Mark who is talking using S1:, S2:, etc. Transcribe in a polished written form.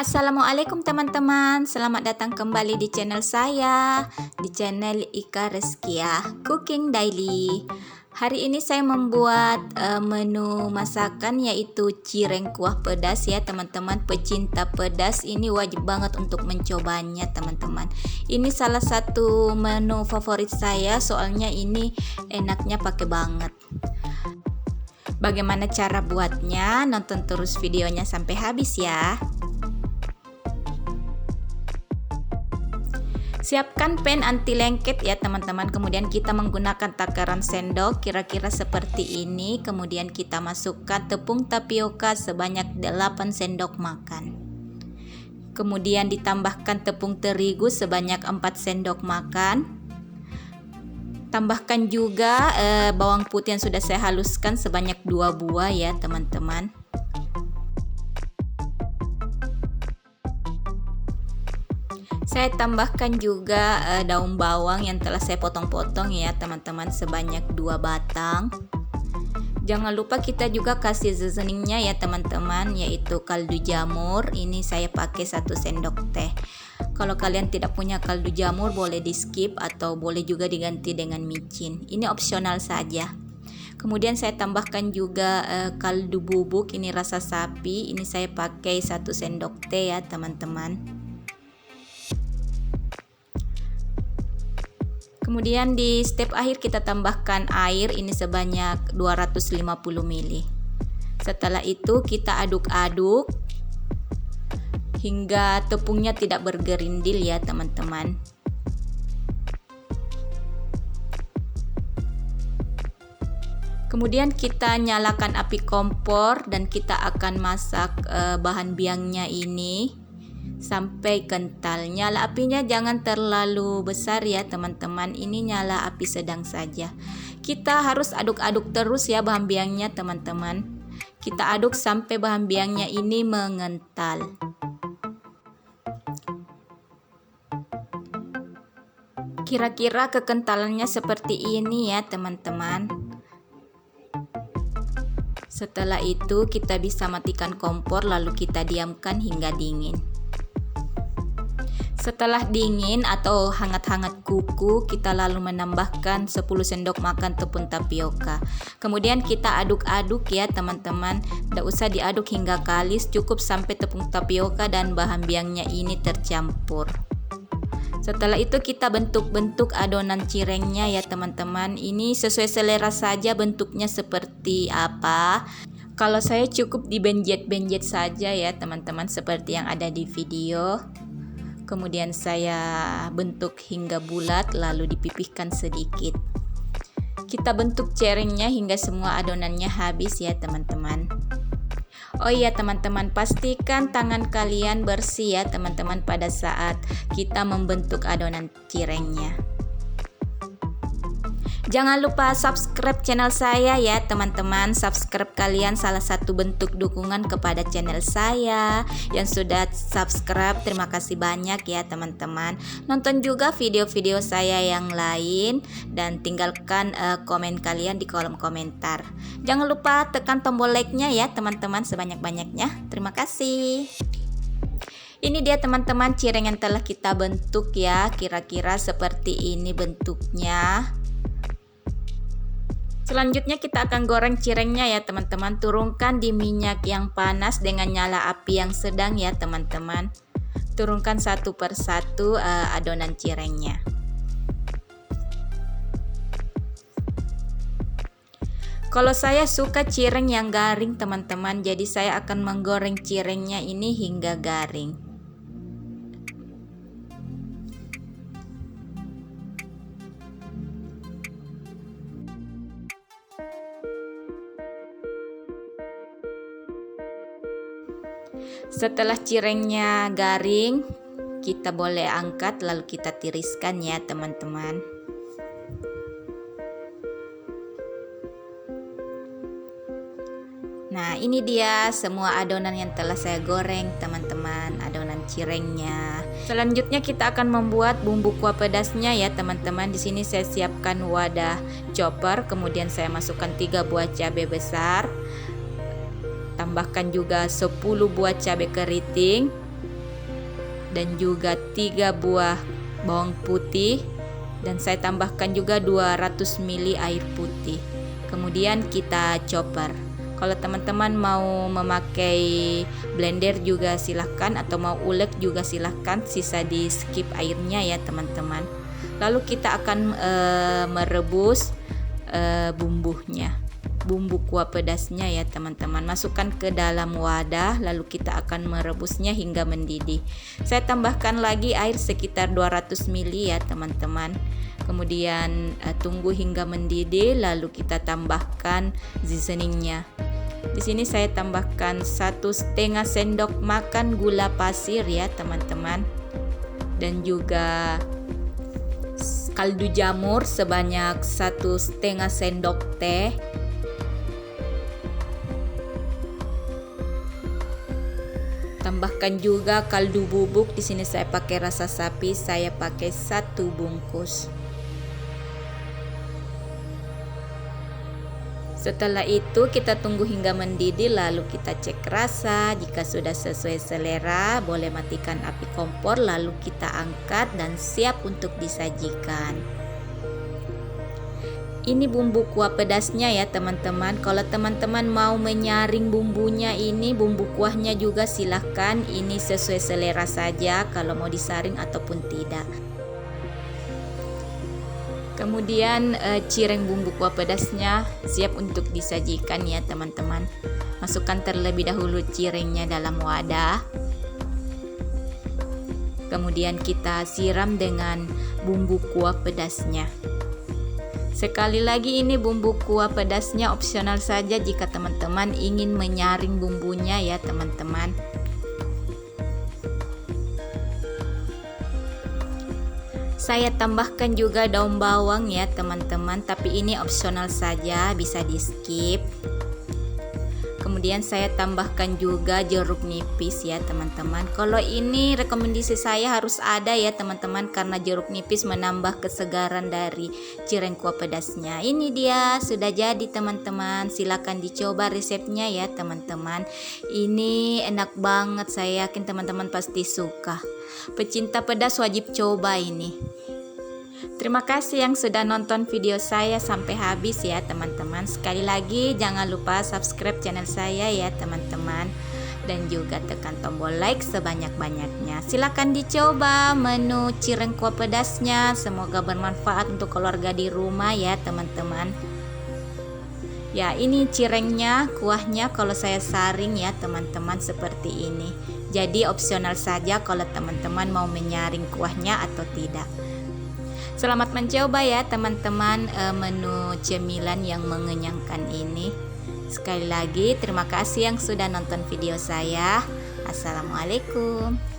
S1: Assalamualaikum teman-teman, selamat datang kembali di channel saya, di channel Ika Rezkia Cooking Daily. Hari ini saya membuat menu masakan yaitu cireng kuah pedas ya teman-teman. Pecinta pedas ini wajib banget untuk mencobanya teman-teman. Ini salah satu menu favorit saya, soalnya ini enaknya pakai banget. Bagaimana cara buatnya? Nonton terus videonya sampai habis ya. Siapkan pan anti lengket ya teman-teman. Kemudian kita menggunakan takaran sendok kira-kira seperti ini. Kemudian kita masukkan tepung tapioka sebanyak 8 sendok makan. Kemudian ditambahkan tepung terigu sebanyak 4 sendok makan. Tambahkan juga bawang putih yang sudah saya haluskan sebanyak 2 buah ya teman-teman. Saya tambahkan juga daun bawang yang telah saya potong-potong ya teman-teman sebanyak 2 batang. Jangan lupa kita juga kasih seasoningnya ya teman-teman, yaitu kaldu jamur. Ini saya pakai 1 sendok teh. Kalau kalian tidak punya kaldu jamur boleh di skip atau boleh juga diganti dengan micin. Ini opsional saja. Kemudian saya tambahkan juga kaldu bubuk, ini rasa sapi. Ini saya pakai 1 sendok teh ya teman-teman. Kemudian di step akhir kita tambahkan air, ini sebanyak 250 ml. Setelah itu kita aduk-aduk hingga tepungnya tidak bergerindil ya teman-teman. Kemudian kita nyalakan api kompor dan kita akan masak bahan biangnya ini sampai kental. Nyala apinya jangan terlalu besar ya teman-teman, ini nyala api sedang saja. Kita harus aduk-aduk terus ya bahan biangnya teman-teman. Kita aduk sampai bahan biangnya ini mengental. Kira-kira kekentalannya seperti ini ya teman-teman. Setelah itu kita bisa matikan kompor lalu kita diamkan hingga dingin. Setelah dingin atau hangat-hangat kuku, kita lalu menambahkan 10 sendok makan tepung tapioka. Kemudian kita aduk-aduk ya teman-teman. Tidak usah diaduk hingga kalis, cukup sampai tepung tapioka dan bahan biangnya ini tercampur. Setelah itu kita bentuk-bentuk adonan cirengnya ya teman-teman. Ini sesuai selera saja bentuknya seperti apa. Kalau saya cukup dibenjet-benjet saja ya teman-teman, seperti yang ada di video. Kemudian saya bentuk hingga bulat lalu dipipihkan sedikit. Kita bentuk cirengnya hingga semua adonannya habis ya teman-teman. Oh iya teman-teman, pastikan tangan kalian bersih ya teman-teman pada saat kita membentuk adonan cirengnya. Jangan lupa subscribe channel saya ya teman-teman. Subscribe kalian salah satu bentuk dukungan kepada channel saya. Yang sudah subscribe, terima kasih banyak ya teman-teman. Nonton juga video-video saya yang lain dan tinggalkan komen kalian di kolom komentar. Jangan lupa tekan tombol like-nya ya teman-teman sebanyak-banyaknya. Terima kasih. Ini dia teman-teman cireng yang telah kita bentuk ya. Kira-kira seperti ini bentuknya. Selanjutnya kita akan goreng cirengnya ya teman-teman. Turunkan di minyak yang panas dengan nyala api yang sedang ya teman-teman. Turunkan satu persatu adonan cirengnya. Kalau saya suka cireng yang garing teman-teman, jadi saya akan menggoreng cirengnya ini hingga garing. Setelah cirengnya garing, kita boleh angkat lalu kita tiriskan ya teman-teman. Nah, ini dia semua adonan yang telah saya goreng teman-teman, adonan cirengnya. Selanjutnya kita akan membuat bumbu kuah pedasnya ya teman-teman. Di sini saya siapkan wadah chopper, kemudian saya masukkan 3 buah cabai besar. Tambahkan juga 10 buah cabai keriting. dan juga 3 buah bawang putih, dan saya tambahkan juga 200 ml air putih. Kemudian kita chopper. Kalau teman-teman mau memakai blender juga silahkan, atau mau ulek juga silahkan, sisa di skip airnya ya teman-teman. Lalu kita akan merebus bumbunya, bumbu kuah pedasnya ya teman-teman. Masukkan ke dalam wadah, lalu kita akan merebusnya hingga mendidih. Saya tambahkan lagi air sekitar 200 ml ya teman-teman. Kemudian tunggu hingga mendidih, lalu kita tambahkan seasoningnya. Di sini saya tambahkan 1,5 sendok makan gula pasir ya teman-teman, dan juga kaldu jamur sebanyak 1,5 sendok teh. Tambahkan juga kaldu bubuk. Di sini saya pakai rasa sapi, saya pakai 1 bungkus. Setelah itu kita tunggu hingga mendidih, lalu kita cek rasa. Jika sudah sesuai selera, boleh matikan api kompor, lalu kita angkat dan siap untuk disajikan. Ini bumbu kuah pedasnya ya teman-teman. Kalau teman-teman mau menyaring bumbunya, ini bumbu kuahnya juga silahkan. Ini sesuai selera saja kalau mau disaring ataupun tidak. Kemudian cireng bumbu kuah pedasnya siap untuk disajikan ya teman-teman. Masukkan terlebih dahulu cirengnya dalam wadah. Kemudian kita siram dengan bumbu kuah pedasnya. Sekali lagi, ini bumbu kuah pedasnya opsional saja jika teman-teman ingin menyaring bumbunya ya teman-teman. Saya tambahkan juga daun bawang ya teman-teman, tapi ini opsional saja, bisa di skip. Kemudian saya tambahkan juga jeruk nipis ya teman-teman. Kalau ini rekomendasi saya harus ada ya teman-teman, karena jeruk nipis menambah kesegaran dari cireng kuah pedasnya. Ini dia sudah jadi teman-teman, silakan dicoba resepnya ya teman-teman. Ini enak banget, saya yakin teman-teman pasti suka. Pecinta pedas wajib coba ini. Terima kasih yang sudah nonton video saya sampai habis ya teman-teman. Sekali lagi jangan lupa subscribe channel saya ya teman-teman, dan juga tekan tombol like sebanyak-banyaknya. Silakan dicoba menu cireng kuah pedasnya. Semoga bermanfaat untuk keluarga di rumah ya teman-teman. Ya, ini cirengnya, kuahnya kalau saya saring ya teman-teman seperti ini. Jadi opsional saja kalau teman-teman mau menyaring kuahnya atau tidak. Selamat mencoba ya teman-teman menu cemilan yang mengenyangkan ini. Sekali lagi terima kasih yang sudah nonton video saya. Assalamualaikum.